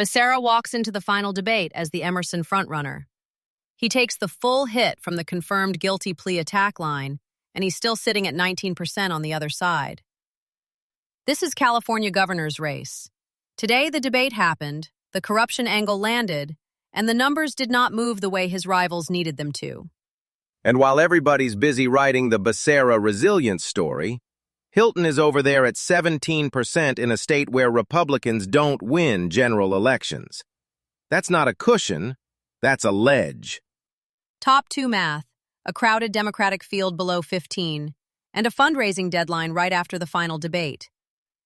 Becerra walks into the final debate as the Emerson frontrunner. He takes the full hit from the confirmed guilty plea attack line, and he's still sitting at 19% on the other side. This is California governor's race. Today the debate happened, the corruption angle landed, and the numbers did not move the way his rivals needed them to. And while everybody's busy writing the Becerra resilience story, Hilton is over there at 17% in a state where Republicans don't win general elections. That's not a cushion, that's a ledge. Top 2 math, a crowded Democratic field below 15, and a fundraising deadline right after the final debate.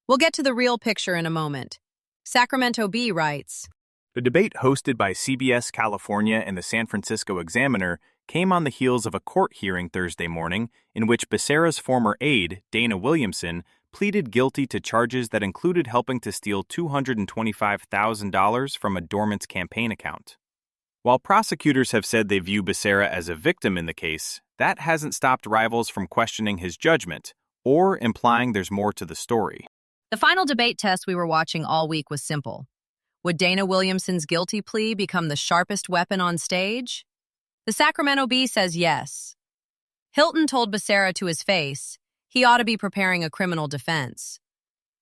We'll get to the real picture in a moment. Sacramento Bee writes, The debate hosted by CBS California and the San Francisco Examiner came on the heels of a court hearing Thursday morning in which Becerra's former aide, Dana Williamson, pleaded guilty to charges that included helping to steal $225,000 from a dormant campaign account. While prosecutors have said they view Becerra as a victim in the case, that hasn't stopped rivals from questioning his judgment or implying there's more to the story. The final debate test we were watching all week was simple. Would Dana Williamson's guilty plea become the sharpest weapon on stage? The Sacramento Bee says yes. Hilton told Becerra to his face he ought to be preparing a criminal defense.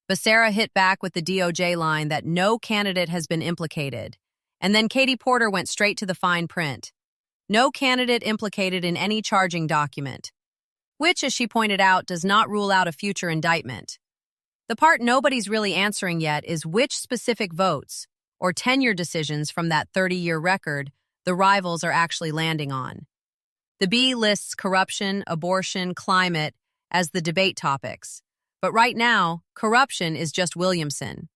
Becerra hit back with the DOJ line that no candidate has been implicated, and then Katie Porter went straight to the fine print. No candidate implicated in any charging document, which, as she pointed out, does not rule out a future indictment. The part nobody's really answering yet is which specific votes or tenure decisions from that 30-year record the rivals are actually landing on. The Bee lists corruption, abortion, climate as the debate topics, but right now, corruption is just Williamson,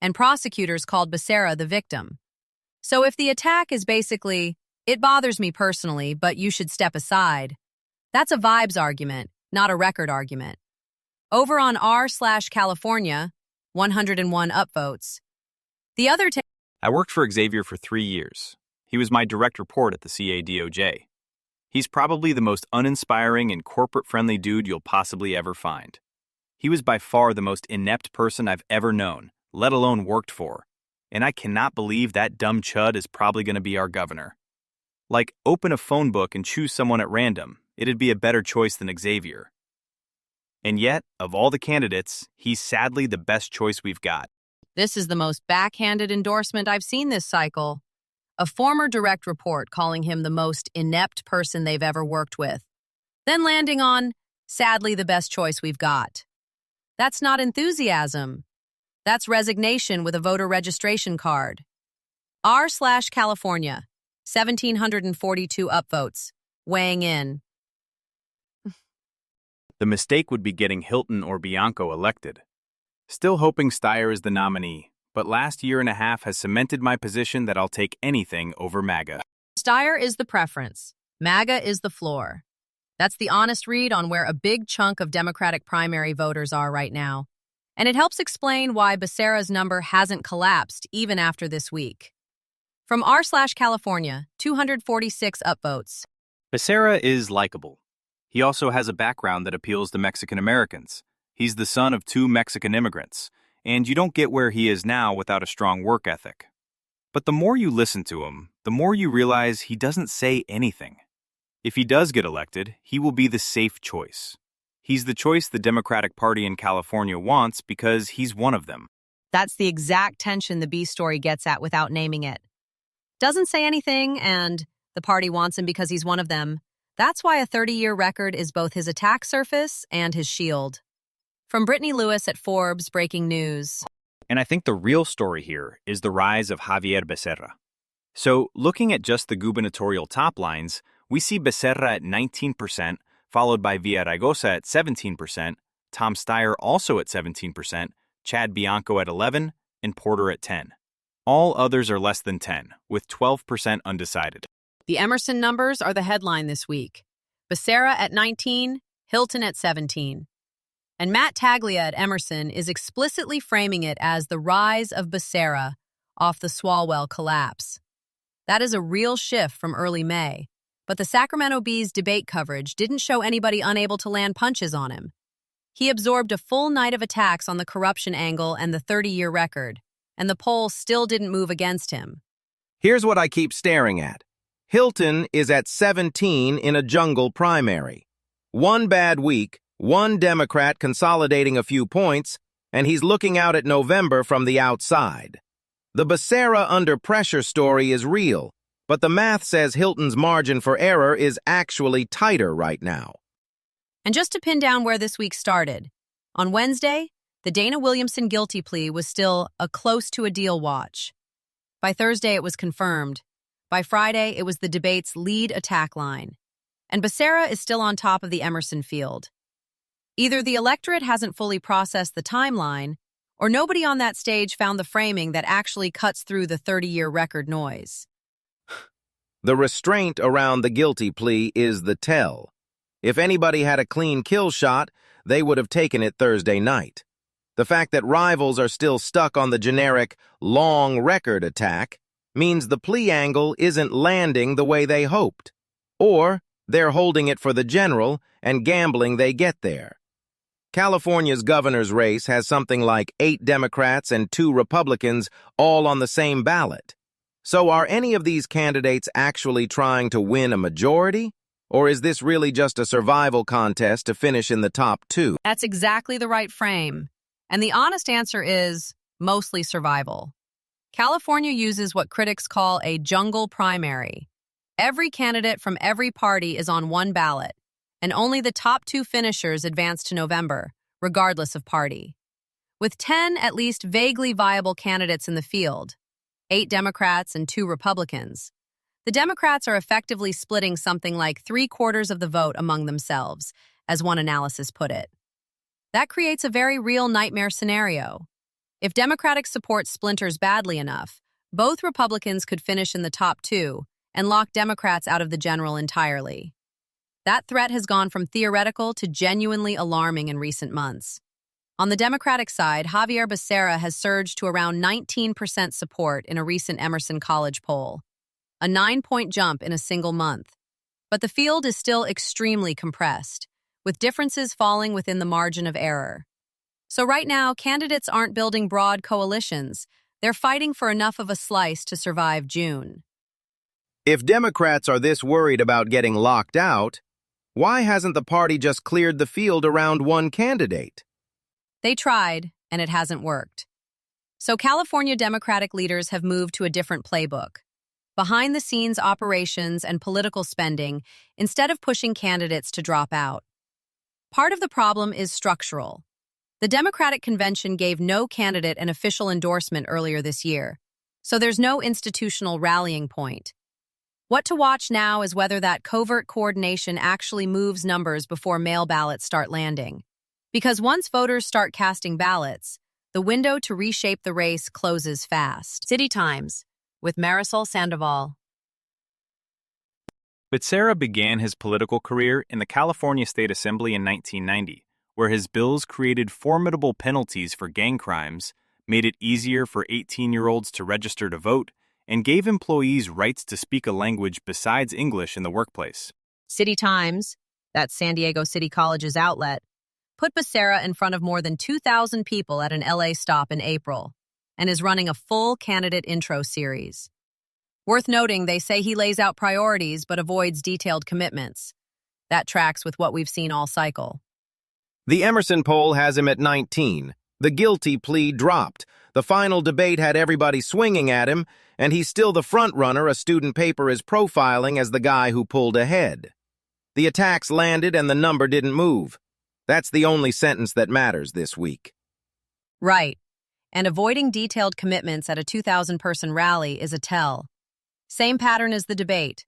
and prosecutors called Becerra the victim. So if the attack is basically, it bothers me personally, but you should step aside, that's a vibes argument, not a record argument. Over on r/California, 101 upvotes. The other I worked for Xavier for 3 years. He was my direct report at the CADOJ. He's probably the most uninspiring and corporate-friendly dude you'll possibly ever find. He was by far the most inept person I've ever known, let alone worked for. And I cannot believe that dumb chud is probably going to be our governor. Like, open a phone book and choose someone at random. It'd be a better choice than Xavier. And yet, of all the candidates, he's sadly the best choice we've got. This is the most backhanded endorsement I've seen this cycle. A former direct report calling him the most inept person they've ever worked with. Then landing on, sadly the best choice we've got. That's not enthusiasm. That's resignation with a voter registration card. r/California, 1,742 upvotes, weighing in. The mistake would be getting Hilton or Bianco elected. Still hoping Steyer is the nominee, but last year and a half has cemented my position that I'll take anything over MAGA. Steyer is the preference. MAGA is the floor. That's the honest read on where a big chunk of Democratic primary voters are right now. And it helps explain why Becerra's number hasn't collapsed even after this week. From r/California, 246 upvotes. Becerra is likable. He also has a background that appeals to Mexican Americans. He's the son of 2 Mexican immigrants, and you don't get where he is now without a strong work ethic. But the more you listen to him, the more you realize he doesn't say anything. If he does get elected, he will be the safe choice. He's the choice the Democratic Party in California wants because he's one of them. That's the exact tension the Bee story gets at without naming it. Doesn't say anything, and the party wants him because he's one of them. That's why a 30-year record is both his attack surface and his shield. From Brittany Lewis at Forbes, breaking news. And I think the real story here is the rise of Xavier Becerra. So, looking at just the gubernatorial top lines, we see Becerra at 19%, followed by Villaraigosa at 17%, Tom Steyer also at 17%, Chad Bianco at 11%, and Porter at 10%. All others are less than 10%, with 12% undecided. The Emerson numbers are the headline this week. Becerra at 19%, Hilton at 17%. And Matt Taglia at Emerson is explicitly framing it as the rise of Becerra off the Swalwell collapse. That is a real shift from early May, but the Sacramento Bee's debate coverage didn't show anybody unable to land punches on him. He absorbed a full night of attacks on the corruption angle and the 30-year record, and the poll still didn't move against him. Here's what I keep staring at. Hilton is at 17 in a jungle primary. One bad week, one Democrat consolidating a few points, and he's looking out at November from the outside. The Becerra under pressure story is real, but the math says Hilton's margin for error is actually tighter right now. And just to pin down where this week started, on Wednesday, the Dana Williamson guilty plea was still a close-to-a-deal watch. By Thursday, it was confirmed. By Friday, it was the debate's lead attack line. And Becerra is still on top of the Emerson field. Either the electorate hasn't fully processed the timeline, or nobody on that stage found the framing that actually cuts through the 30-year record noise. The restraint around the guilty plea is the tell. If anybody had a clean kill shot, they would have taken it Thursday night. The fact that rivals are still stuck on the generic long record attack means the plea angle isn't landing the way they hoped. Or they're holding it for the general and gambling they get there. California's governor's race has something like 8 Democrats and 2 Republicans all on the same ballot. So are any of these candidates actually trying to win a majority? Or is this really just a survival contest to finish in the top 2? That's exactly the right frame. And the honest answer is mostly survival. California uses what critics call a jungle primary. Every candidate from every party is on one ballot, and only the top 2 finishers advance to November, regardless of party. With 10 at least vaguely viable candidates in the field, 8 Democrats and 2 Republicans, the Democrats are effectively splitting something like 3/4 of the vote among themselves, as one analysis put it. That creates a very real nightmare scenario. If Democratic support splinters badly enough, both Republicans could finish in the top 2 and lock Democrats out of the general entirely. That threat has gone from theoretical to genuinely alarming in recent months. On the Democratic side, Xavier Becerra has surged to around 19% support in a recent Emerson College poll, a 9-point jump in a single month. But the field is still extremely compressed, with differences falling within the margin of error. So right now, candidates aren't building broad coalitions. They're fighting for enough of a slice to survive June. If Democrats are this worried about getting locked out, why hasn't the party just cleared the field around one candidate? They tried, and it hasn't worked. So California Democratic leaders have moved to a different playbook. Behind-the-scenes operations and political spending instead of pushing candidates to drop out. Part of the problem is structural. The Democratic Convention gave no candidate an official endorsement earlier this year, so there's no institutional rallying point. What to watch now is whether that covert coordination actually moves numbers before mail ballots start landing. Because once voters start casting ballots, the window to reshape the race closes fast. City Times, with Marisol Sandoval. Becerra began his political career in the California State Assembly in 1990, where his bills created formidable penalties for gang crimes, made it easier for 18-year-olds to register to vote, and gave employees rights to speak a language besides English in the workplace. City Times, that's San Diego City College's outlet, put Becerra in front of more than 2,000 people at an LA stop in April, and is running a full candidate intro series. Worth noting, they say he lays out priorities but avoids detailed commitments. That tracks with what we've seen all cycle. The Emerson poll has him at 19. The guilty plea dropped. The final debate had everybody swinging at him, and he's still the front-runner a student paper is profiling as the guy who pulled ahead. The attacks landed and the number didn't move. That's the only sentence that matters this week. Right. And avoiding detailed commitments at a 2,000-person rally is a tell. Same pattern as the debate.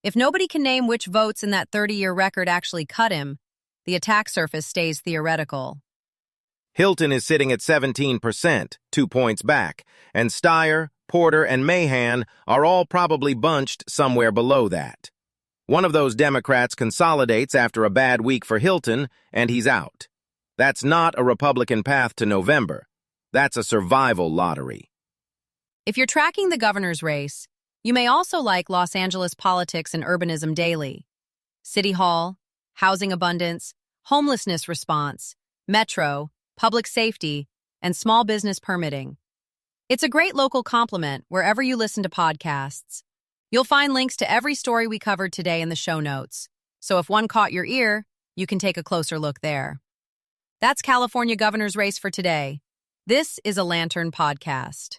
If nobody can name which votes in that 30-year record actually cut him, the attack surface stays theoretical. Hilton is sitting at 17%, 2 points back, and Steyer, Porter, and Mahan are all probably bunched somewhere below that. One of those Democrats consolidates after a bad week for Hilton, and he's out. That's not a Republican path to November. That's a survival lottery. If you're tracking the governor's race, you may also like Los Angeles Politics and Urbanism Daily. City Hall, housing abundance, homelessness response, metro, public safety, and small business permitting. It's a great local compliment wherever you listen to podcasts. You'll find links to every story we covered today in the show notes. So if one caught your ear, you can take a closer look there. That's California governor's race for today. This is a Lantern podcast.